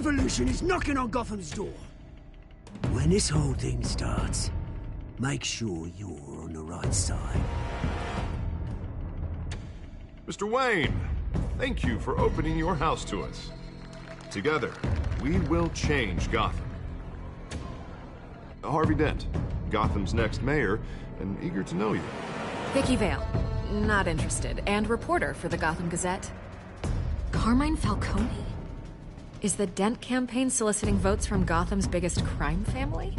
revolution is knocking on Gotham's door. When this whole thing starts, make sure you're on the right side. Mr. Wayne, thank you for opening your house to us. Together, we will change Gotham. Harvey Dent, Gotham's next mayor, and eager to know you. Vicky Vale, not interested, and reporter for the Gotham Gazette. Carmine Falcone? Is the Dent campaign soliciting votes from Gotham's biggest crime family?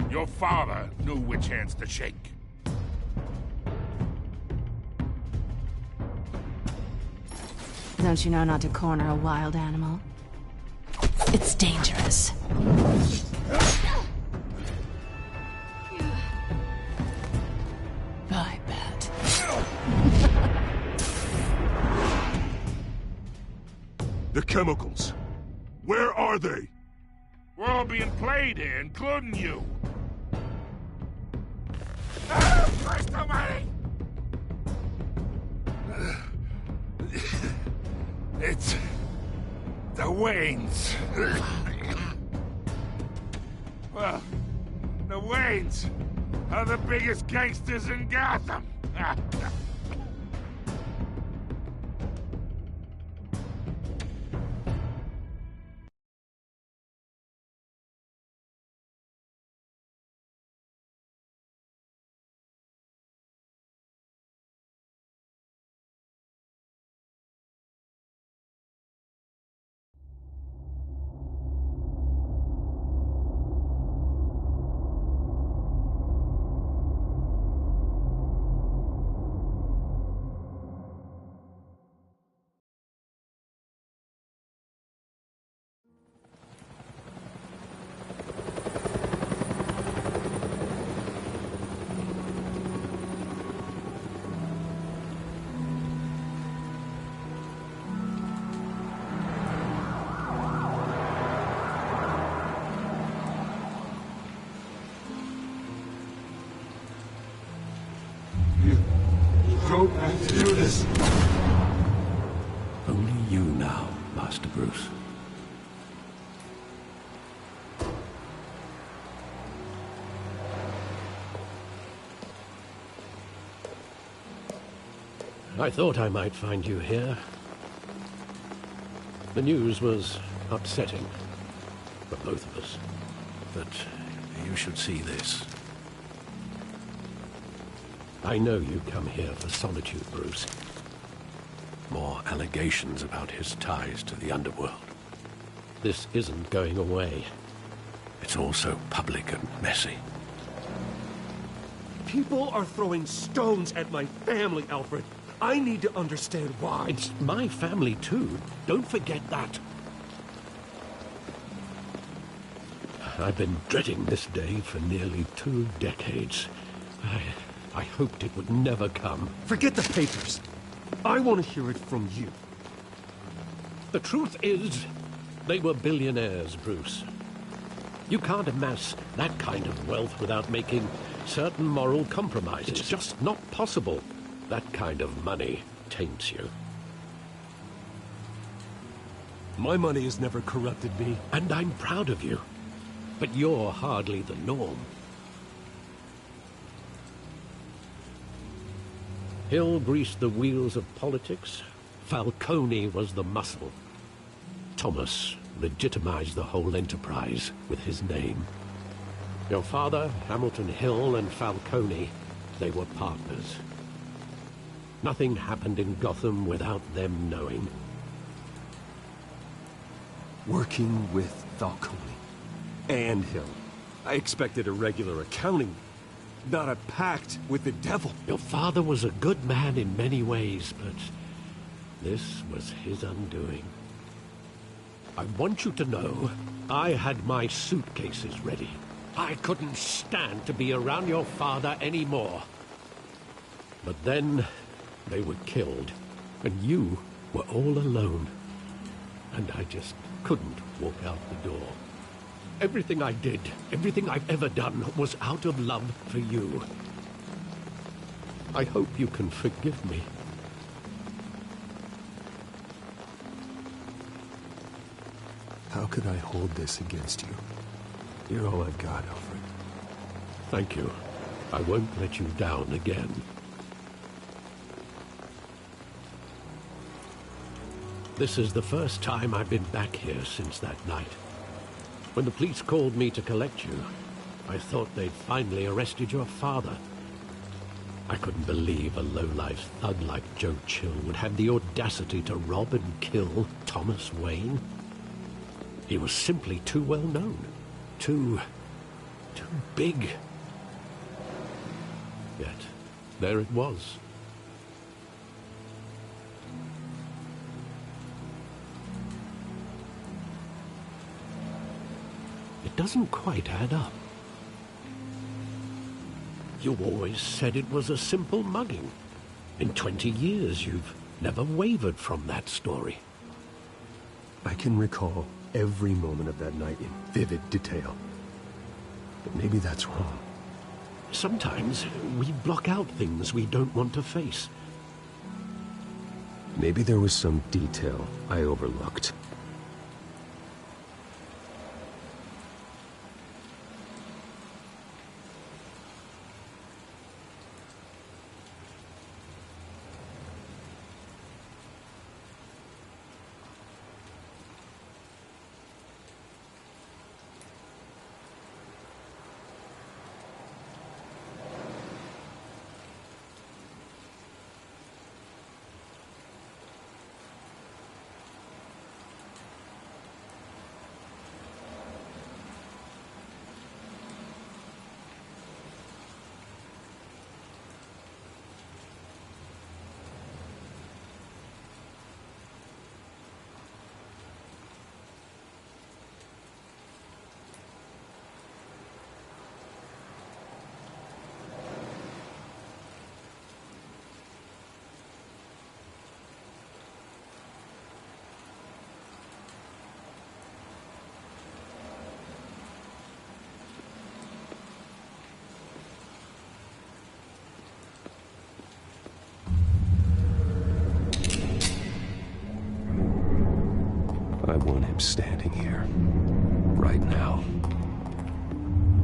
Your father knew which hands to shake. Don't you know not to corner a wild animal? It's dangerous. I bet. The chemicals. Where are they? We're all being played here, including you. Christ almighty! It's... the Waynes. Well, the Waynes are the biggest gangsters in Gotham. Don't have to do this. Only you now, Master Bruce. I thought I might find you here. The news was upsetting for both of us. But you should see this. I know you come here for solitude, Bruce. More allegations about his ties to the underworld. This isn't going away. It's all so public and messy. People are throwing stones at my family, Alfred. I need to understand why. It's my family, too. Don't forget that. I've been dreading this day for nearly 2 decades. I hoped it would never come. Forget the papers. I want to hear it from you. The truth is, they were billionaires, Bruce. You can't amass that kind of wealth without making certain moral compromises. It's just not possible. That kind of money taints you. My money has never corrupted me. And I'm proud of you. But you're hardly the norm. Hill greased the wheels of politics. Falcone was the muscle. Thomas legitimized the whole enterprise with his name. Your father, Hamilton Hill, and Falcone, they were partners. Nothing happened in Gotham without them knowing. Working with Falcone and Hill. I expected a regular accounting, not a pact with the devil. Your father was a good man in many ways, but this was his undoing. I want you to know, I had my suitcases ready. I couldn't stand to be around your father anymore. But then, they were killed, and you were all alone. And I just couldn't walk out the door. Everything I did, everything I've ever done, was out of love for you. I hope you can forgive me. How could I hold this against you? You're all I've got, Alfred. Thank you. I won't let you down again. This is the first time I've been back here since that night. When the police called me to collect you, I thought they'd finally arrested your father. I couldn't believe a low-life thug like Joe Chill would have the audacity to rob and kill Thomas Wayne. He was simply too well known. Too big. Yet, there it was. It doesn't quite add up. You always said it was a simple mugging. In 20 years, you've never wavered from that story. I can recall every moment of that night in vivid detail. But maybe that's wrong. Sometimes we block out things we don't want to face. Maybe there was some detail I overlooked. I want him standing here, right now.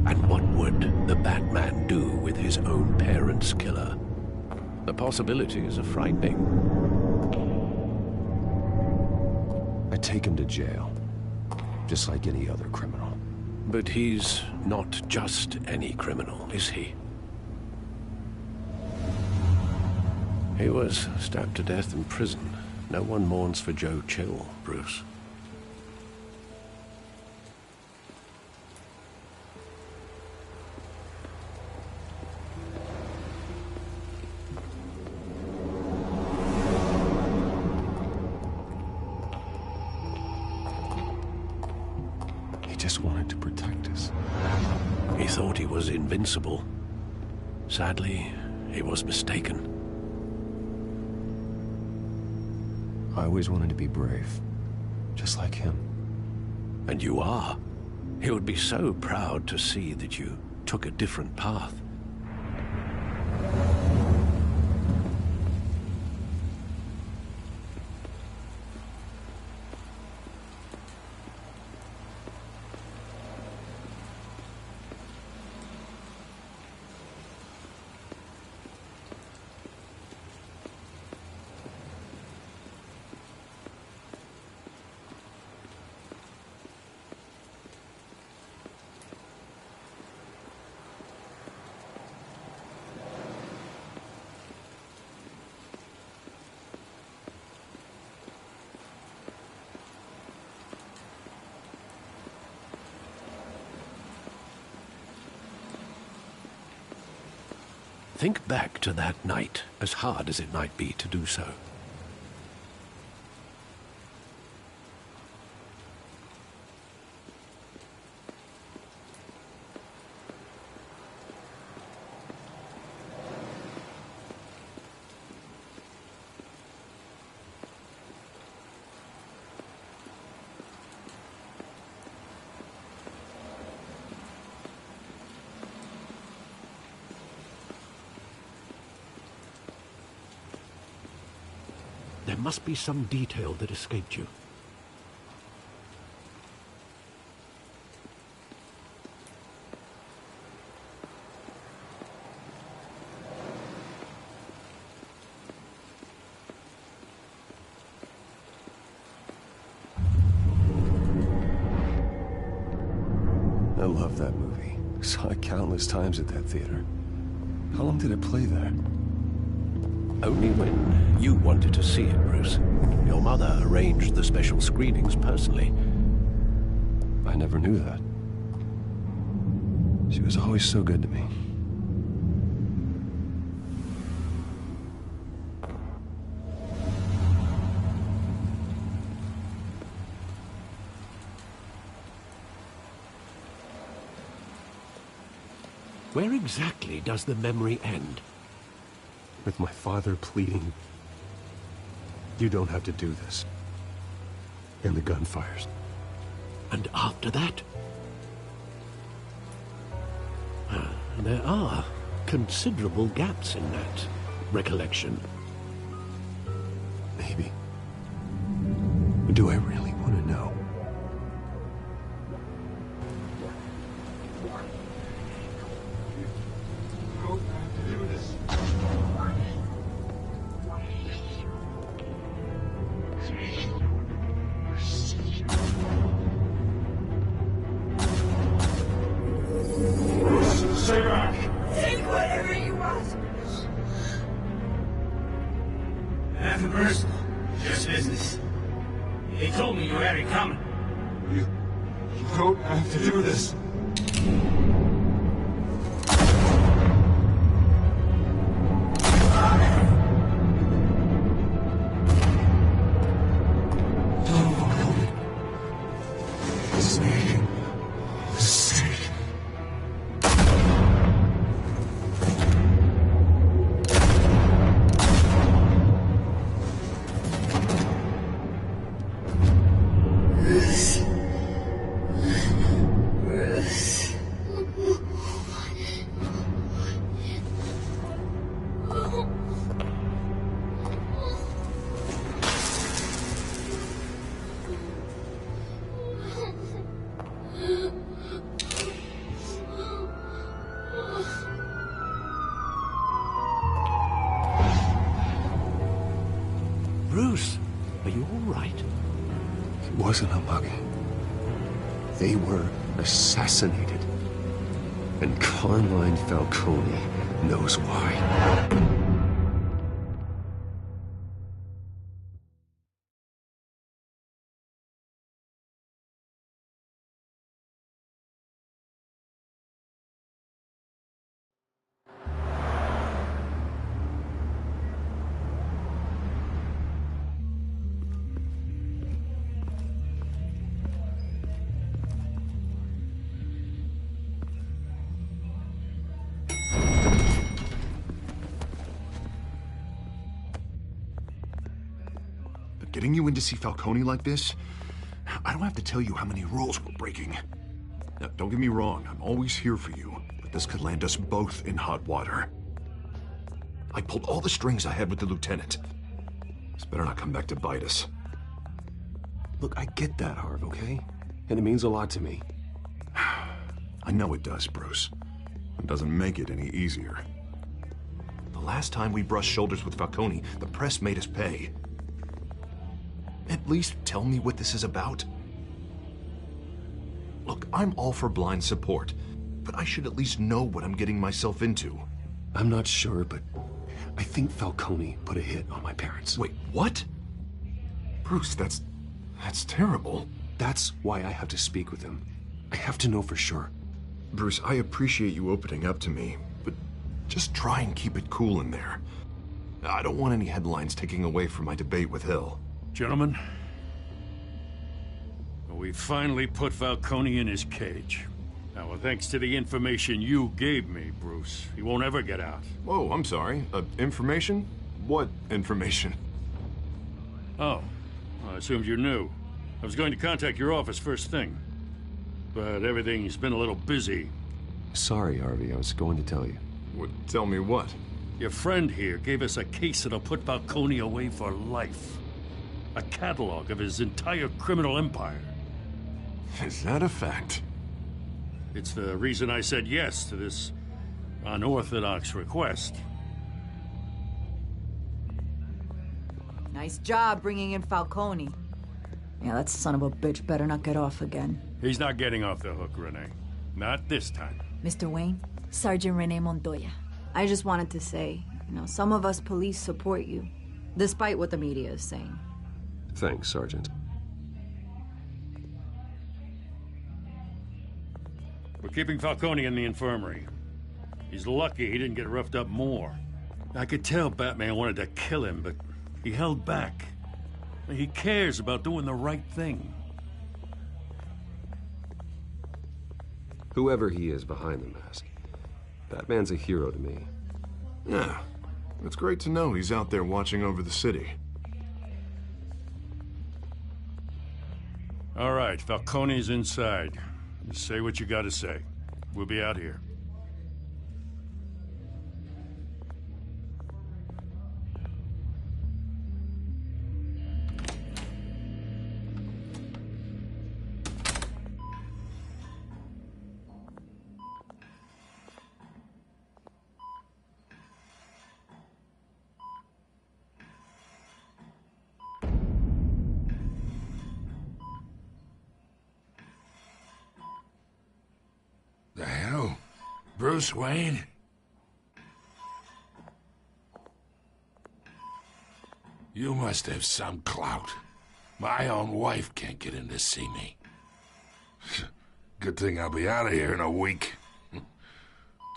And what would the Batman do with his own parents' killer? The possibilities are frightening. I take him to jail, just like any other criminal. But he's not just any criminal, is he? He was stabbed to death in prison. No one mourns for Joe Chill, Bruce. He just wanted to protect us. He thought he was invincible. Sadly, he was mistaken. I always wanted to be brave, just like him. And you are. He would be so proud to see that you took a different path. Think back to that night, as hard as it might be to do so. There must be some detail that escaped you. I love that movie. Saw it countless times at that theater. How long did it play there? Only when you wanted to see it, Bruce. Your mother arranged the special screenings personally. I never knew that. She was always so good to me. Where exactly does the memory end? With my father pleading, "You don't have to do this." And the gunfires. And after that? There are considerable gaps in that recollection. Maybe. Do I really want to know? Stay back! Take whatever you want. Nothing personal, just business. They told me you had it coming. You don't have to do this. Bruce, are you all right? It wasn't a mug. They were assassinated. And Carmine Falcone knows why. Getting you in to see Falcone like this? I don't have to tell you how many rules we're breaking. Now, don't get me wrong, I'm always here for you, but this could land us both in hot water. I pulled all the strings I had with the lieutenant. This better not come back to bite us. Look, I get that, Harv, okay? And it means a lot to me. I know it does, Bruce. It doesn't make it any easier. The last time we brushed shoulders with Falcone, the press made us pay. At least tell me what this is about. Look, I'm all for blind support, but I should at least know what I'm getting myself into. I'm not sure, but I think Falcone put a hit on my parents. Wait, what? Bruce, that's terrible. That's why I have to speak with him. I have to know for sure. Bruce, I appreciate you opening up to me, but just try and keep it cool in there. I don't want any headlines taking away from my debate with Hill. Gentlemen, we finally put Falcone in his cage. Now, thanks to the information you gave me, Bruce, he won't ever get out. Whoa, I'm sorry. Information? What information? Oh, I assumed you knew. I was going to contact your office first thing, but everything's been a little busy. Sorry, Harvey, I was going to tell you. Tell me what? Your friend here gave us a case that'll put Falcone away for life. A catalog of his entire criminal empire. Is that a fact? It's the reason I said yes to this unorthodox request. Nice job bringing in Falcone. Yeah, that son of a bitch better not get off again. He's not getting off the hook, Renee. Not this time. Mr. Wayne, Sergeant Rene Montoya. I just wanted to say, some of us police support you, despite what the media is saying. Thanks, Sergeant. We're keeping Falcone in the infirmary. He's lucky he didn't get roughed up more. I could tell Batman wanted to kill him, but he held back. He cares about doing the right thing. Whoever he is behind the mask, Batman's a hero to me. Yeah, it's great to know he's out there watching over the city. All right, Falcone's inside. Just say what you gotta say. We'll be out here. The hell? Bruce Wayne? You must have some clout. My own wife can't get in to see me. Good thing I'll be out of here in a week.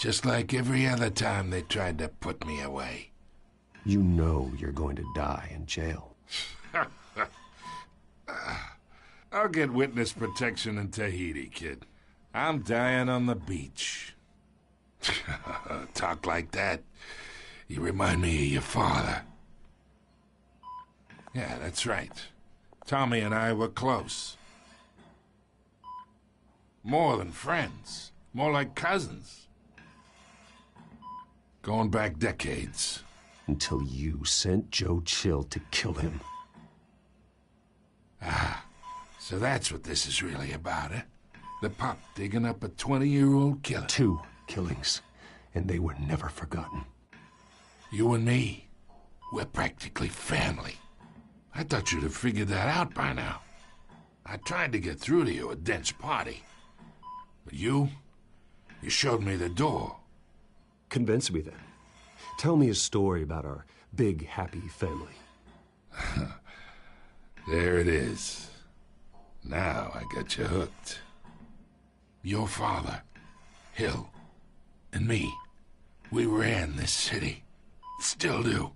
Just like every other time they tried to put me away. You know you're going to die in jail. I'll get witness protection in Tahiti, kid. I'm dying on the beach. Talk like that. You remind me of your father. Yeah, that's right. Tommy and I were close. More than friends. More like cousins. Going back decades. Until you sent Joe Chill to kill him. Ah, so that's what this is really about, eh? The pup digging up a 20-year-old killer. 2 killings, and they were never forgotten. You and me, we're practically family. I thought you'd have figured that out by now. I tried to get through to you at Dent's party. But you showed me the door. Convince me then. Tell me a story about our big, happy family. There it is. Now I got you hooked. Your father, Hill, and me, we ran this city. Still do.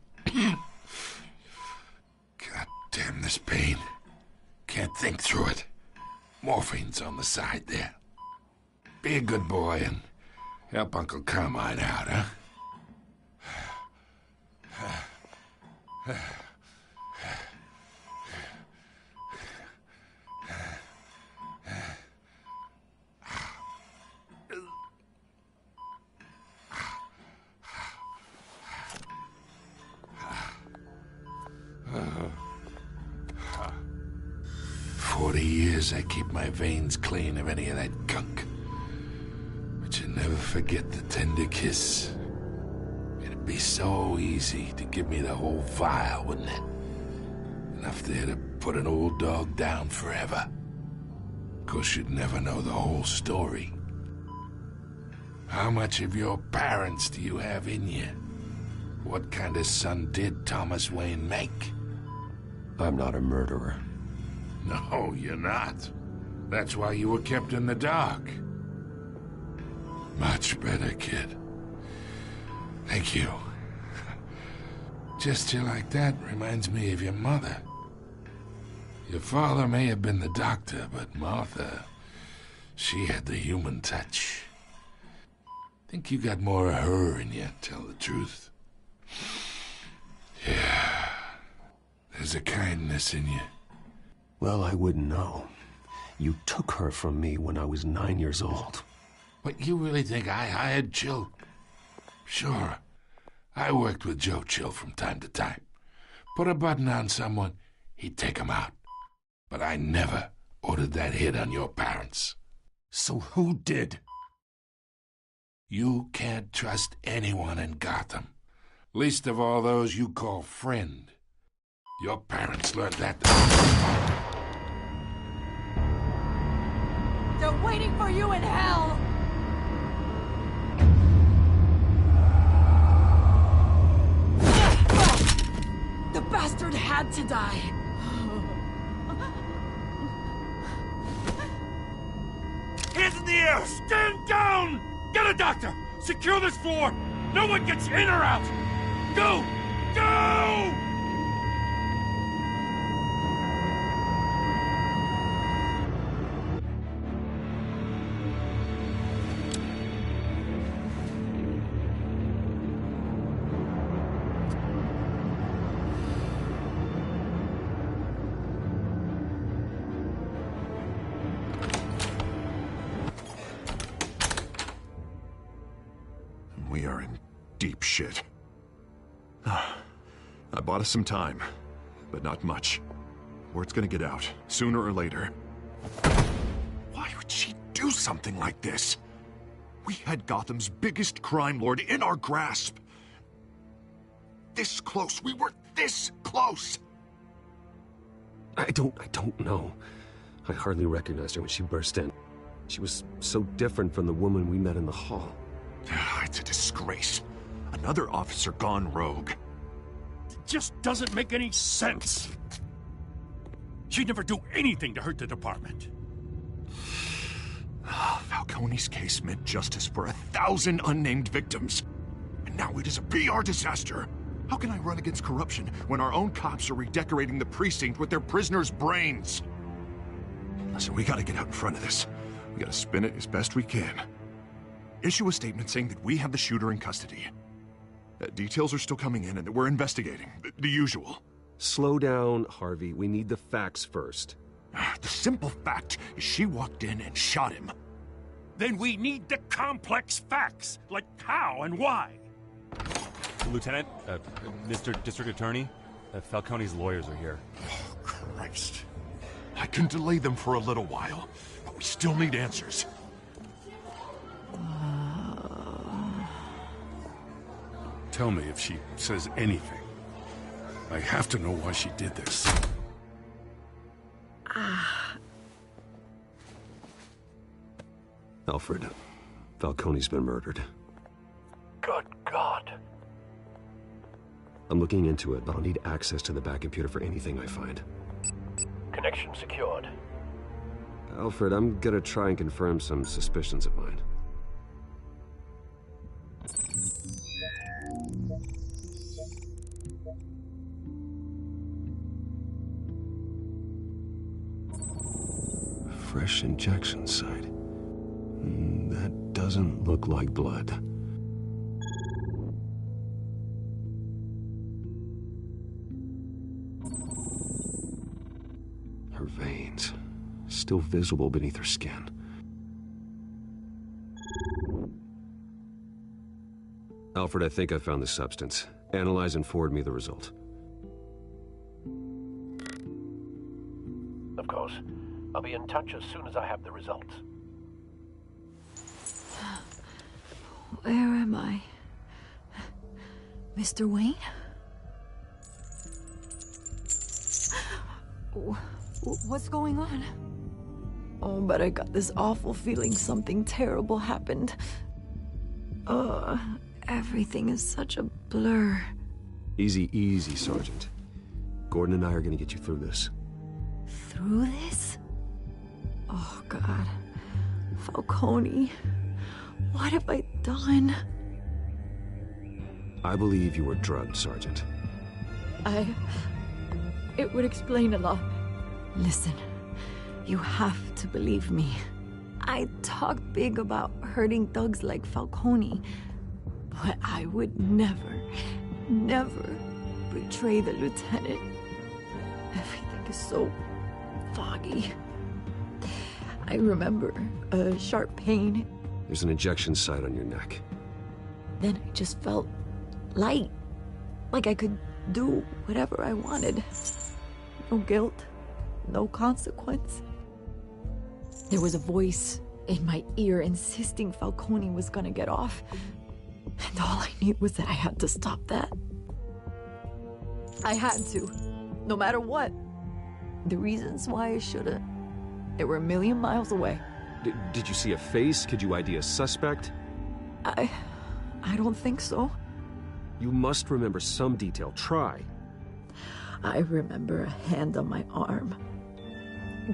God damn this pain. Can't think through it. Morphine's on the side there. Be a good boy and help Uncle Carmine out, huh? I keep my veins clean of any of that gunk. But you never forget the tender kiss. It'd be so easy to give me the whole vial, wouldn't it? Enough there to put an old dog down forever. Of course, you'd never know the whole story. How much of your parents do you have in you? What kind of son did Thomas Wayne make? I'm not a murderer. No, you're not. That's why you were kept in the dark. Much better, kid. Thank you. Gesture like that reminds me of your mother. Your father may have been the doctor, but Martha, she had the human touch. Think you got more of her in you, tell the truth. Yeah. There's a kindness in you. Well, I wouldn't know. You took her from me when I was 9 years old. But you really think I hired Chill? Sure. I worked with Joe Chill from time to time. Put a button on someone, he'd take him out. But I never ordered that hit on your parents. So who did? You can't trust anyone in Gotham. Least of all those you call friend. Your parents learned that. They're waiting for you in hell! Alfred had to die. Hands in the air! Stand down! Get a doctor! Secure this floor! No one gets in or out! Go! Go! We are in deep shit. I bought us some time, but not much. Word's gonna get out, sooner or later. Why would she do something like this? We had Gotham's biggest crime lord in our grasp. This close. We were this close. I don't know. I hardly recognized her when she burst in. She was so different from the woman we met in the hall. It's a disgrace. Another officer gone rogue. It just doesn't make any sense. She'd never do anything to hurt the department. Falcone's case meant justice for 1,000 unnamed victims. And now it is a PR disaster. How can I run against corruption when our own cops are redecorating the precinct with their prisoners' brains? Listen, we gotta get out in front of this. We gotta spin it as best we can. Issue a statement saying that we have the shooter in custody. Details are still coming in and that we're investigating. The usual. Slow down, Harvey. We need the facts first. The simple fact is she walked in and shot him. Then we need the complex facts, like how and why. Lieutenant, Mr. District Attorney, Falcone's lawyers are here. Oh, Christ. I can delay them for a little while, but we still need answers. Tell me if she says anything. I have to know why she did this. Alfred, Falcone's been murdered. Good God. I'm looking into it, but I'll need access to the back computer for anything I find. Connection secured. Alfred, I'm gonna try and confirm some suspicions of mine. Fresh injection site. That doesn't look like blood. Her veins, still visible beneath her skin. Alfred, I think I found the substance. Analyze and forward me the result. Of course. I'll be in touch as soon as I have the results. Where am I? Mr. Wayne? What's going on? Oh, but I got this awful feeling something terrible happened. Everything is such a blur. Easy, easy, Sergeant. Gordon and I are gonna get you through this. Through this? Oh, God. Falcone. What have I done? I believe you were drugged, Sergeant. It would explain a lot. Listen, you have to believe me. I talk big about hurting thugs like Falcone, but I would never betray the lieutenant. Everything is so foggy. I remember a sharp pain. There's an injection site on your neck. Then I just felt light. Like I could do whatever I wanted. No guilt, no consequence. There was a voice in my ear insisting Falcone was gonna get off. And all I knew was that I had to stop that. I had to, no matter what. The reasons why I shouldn't, they were a million miles away. Did you see a face? Could you ID a suspect? I don't think so. You must remember some detail. Try. I remember a hand on my arm,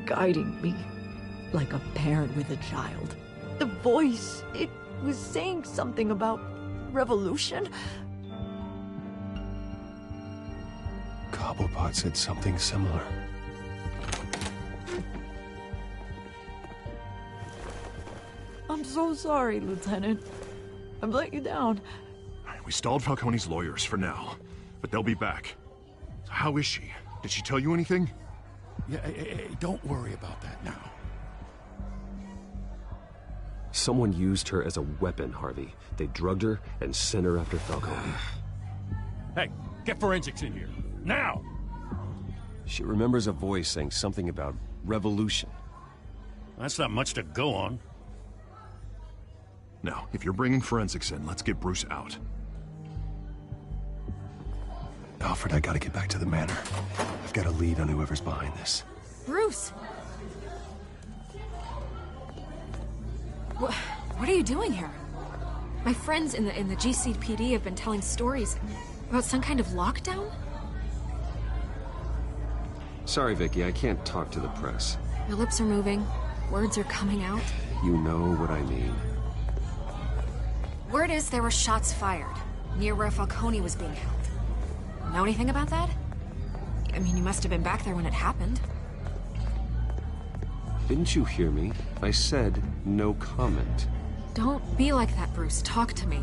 guiding me like a parent with a child. The voice, it was saying something about revolution. Cobblepot said something similar. I'm so sorry, Lieutenant. I've let you down. We stalled Falcone's lawyers for now, but they'll be back. So how is she? Did she tell you anything? Yeah, don't worry about that now. Someone used her as a weapon, Harvey. They drugged her and sent her after Falcone. Hey, get forensics in here. Now! She remembers a voice saying something about revolution. That's not much to go on. Now, if you're bringing forensics in, let's get Bruce out. Alfred, I gotta get back to the manor. I've got a lead on whoever's behind this. Bruce! What are you doing here? My friends in the GCPD have been telling stories about some kind of lockdown? Sorry, Vicky, I can't talk to the press. Your lips are moving. Words are coming out. You know what I mean. Word is there were shots fired near where Falcone was being held. Know anything about that? I mean, you must have been back there when it happened. Didn't you hear me? I said no comment. Don't be like that, Bruce. Talk to me.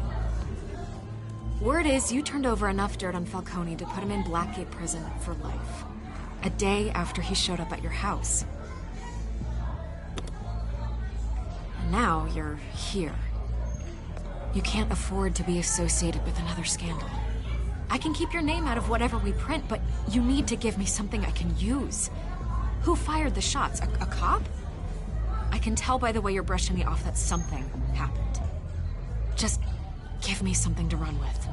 Word is you turned over enough dirt on Falcone to put him in Blackgate Prison for life. A day after he showed up at your house. And now you're here. You can't afford to be associated with another scandal. I can keep your name out of whatever we print, but you need to give me something I can use. Who fired the shots? A cop? I can tell by the way you're brushing me off that something happened. Just give me something to run with.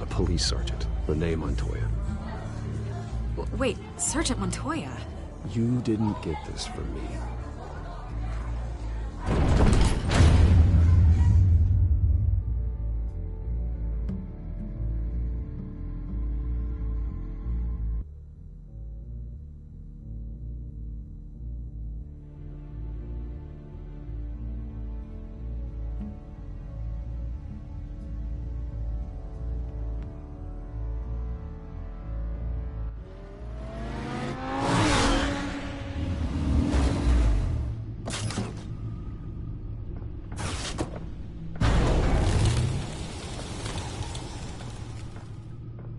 A police sergeant, Renee Montoya. Wait, Sergeant Montoya? You didn't get this from me.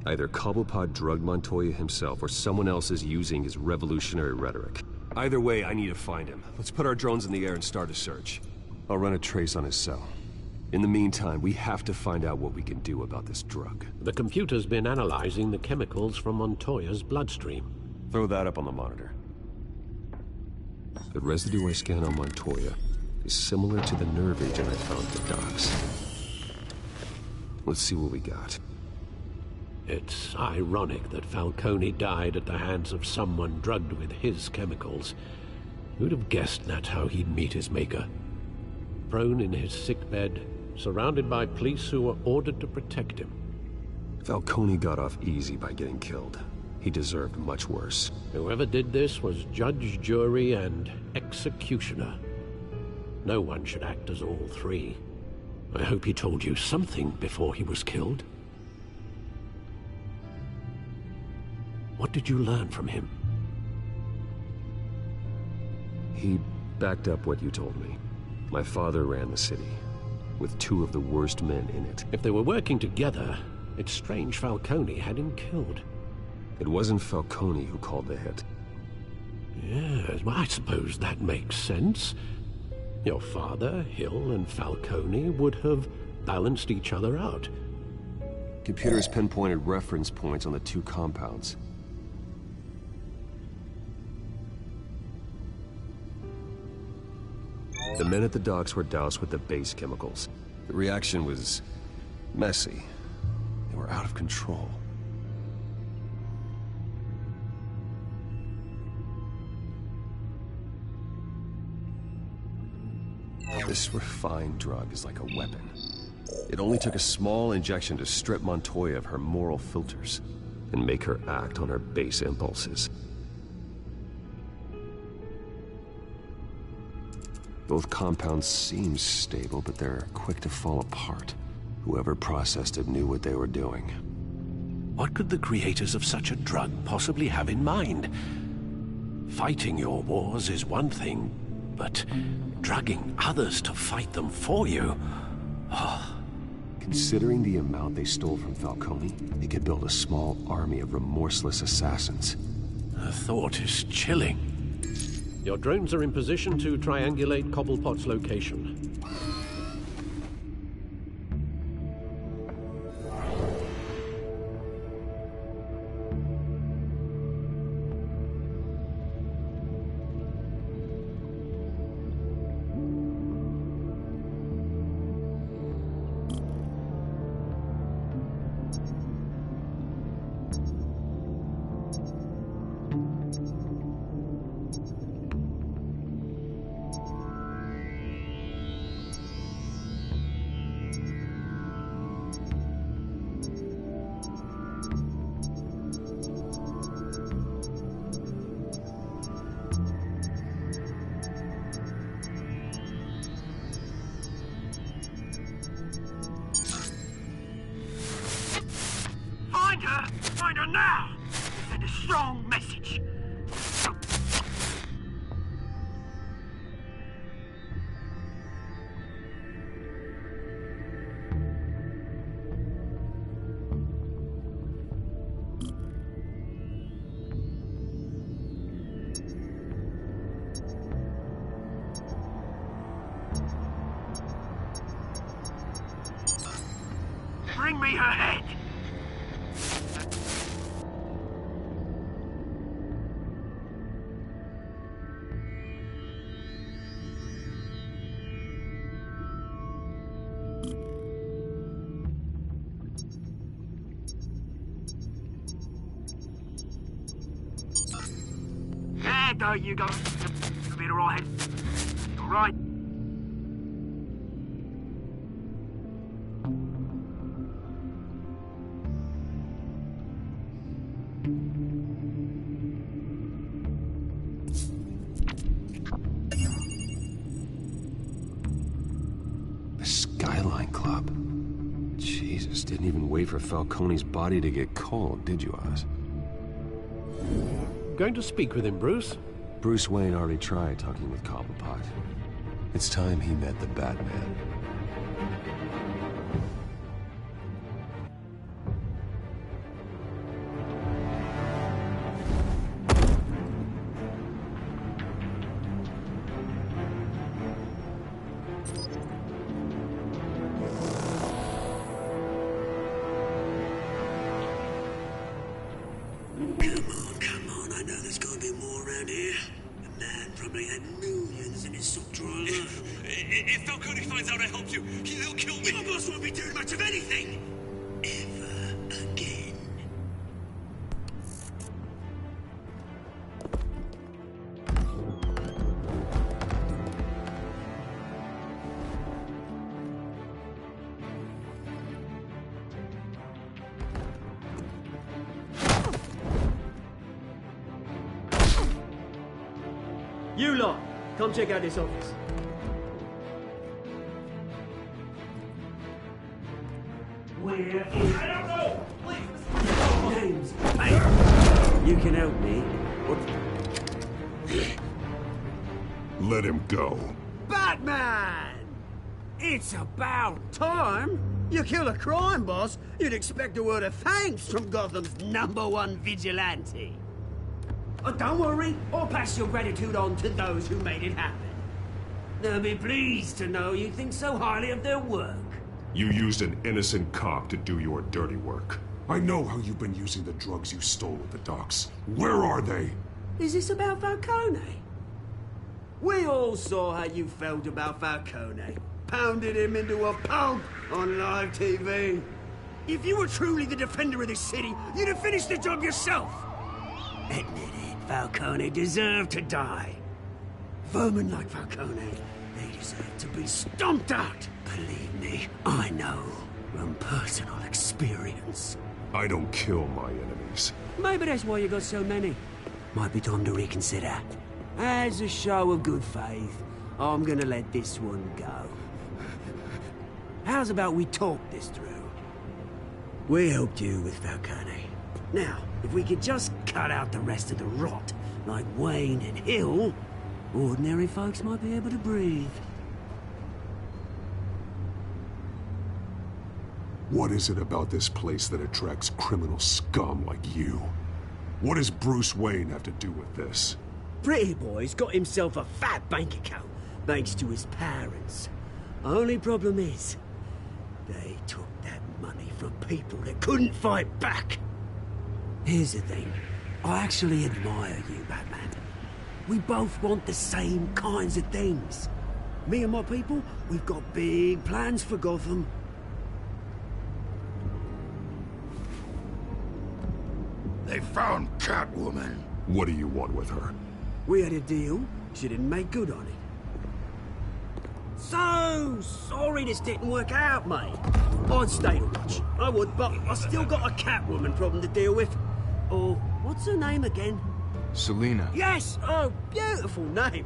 Either Cobblepot drugged Montoya himself, or someone else is using his revolutionary rhetoric. Either way, I need to find him. Let's put our drones in the air and start a search. I'll run a trace on his cell. In the meantime, we have to find out what we can do about this drug. The computer's been analyzing the chemicals from Montoya's bloodstream. Throw that up on the monitor. The residue I scan on Montoya is similar to the nerve agent I found at the docks. Let's see what we got. It's ironic that Falcone died at the hands of someone drugged with his chemicals. Who'd have guessed that's how he'd meet his maker? Prone in his sickbed, surrounded by police who were ordered to protect him. Falcone got off easy by getting killed. He deserved much worse. Whoever did this was judge, jury, and executioner. No one should act as all three. I hope he told you something before he was killed. What did you learn from him? He backed up what you told me. My father ran the city, with two of the worst men in it. If they were working together, it's strange Falcone had him killed. It wasn't Falcone who called the hit. Yes, well, I suppose that makes sense. Your father, Hill, and Falcone would have balanced each other out. Computers pinpointed reference points on the two compounds. The men at the docks were doused with the base chemicals. The reaction was messy. They were out of control. This refined drug is like a weapon. It only took a small injection to strip Montoya of her moral filters and make her act on her base impulses. Both compounds seem stable, but they're quick to fall apart. Whoever processed it knew what they were doing. What could the creators of such a drug possibly have in mind? Fighting your wars is one thing, but drugging others to fight them for you? Oh. Considering the amount they stole from Falcone, they could build a small army of remorseless assassins. The thought is chilling. Your drones are in position to triangulate Cobblepot's location. Find her now! Send a strong message. Bring me her head! There you go. You'll be all right. All right. The Skyline Club. Jesus, didn't even wait for Falcone's body to get cold, did you, Oz? Going to speak with him, Bruce? Bruce Wayne already tried talking with Cobblepot. It's time he met the Batman. Come on, I know there's gonna be more around here. The man probably had millions in his sock drawer alone. If Falcone finds out I helped you, he'll kill me. Your boss won't be doing much of anything. Ever again. You lot, come check out this office. Where is... I don't know! Please! James, hey! You can help me. What? Let him go. Batman! It's about time. You kill a crime boss, you'd expect a word of thanks from Gotham's #1 vigilante. Oh, don't worry, I'll pass your gratitude on to those who made it happen. They'll be pleased to know you think so highly of their work. You used an innocent cop to do your dirty work. I know how you've been using the drugs you stole at the docks. Where are they? Is this about Falcone? We all saw how you felt about Falcone. Pounded him into a pulp on live TV. If you were truly the defender of this city, you'd have finished the job yourself. Admit it, Falcone deserved to die. Vermin like Falcone They deserve to be stomped out. Believe me, I know from personal experience. I don't kill my enemies. Maybe that's why you got so many. Might be time to reconsider. As a show of good faith, I'm gonna let this one go. How's about we talk this through? We helped you with Falcone. Now, if we could just cut out the rest of the rot, like Wayne and Hill, ordinary folks might be able to breathe. What is it about this place that attracts criminal scum like you? What does Bruce Wayne have to do with this? Pretty Boy's got himself a fat bank account, thanks to his parents. Only problem is, they took that money from people that couldn't fight back. Here's the thing. I actually admire you, Batman. We both want the same kinds of things. Me and my people, we've got big plans for Gotham. They found Catwoman. What do you want with her? We had a deal. She didn't make good on it. So sorry this didn't work out, mate. I'd stay to watch. I would, but I still got a Catwoman problem to deal with. Oh, what's her name again? Selina. Yes! Oh, beautiful name.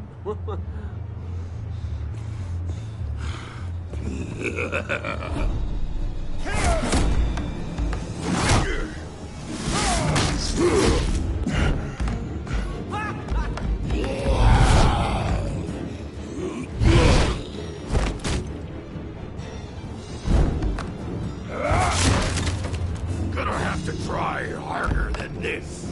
Gonna have to try harder than this.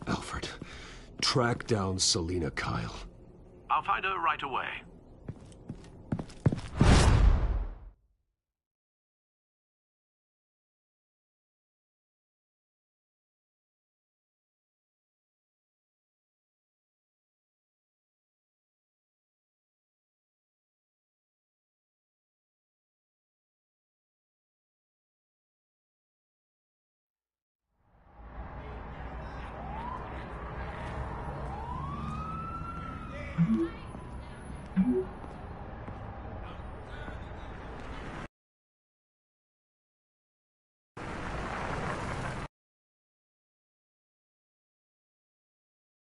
Alfred, track down Selina Kyle. I'll find her right away. Mm-hmm.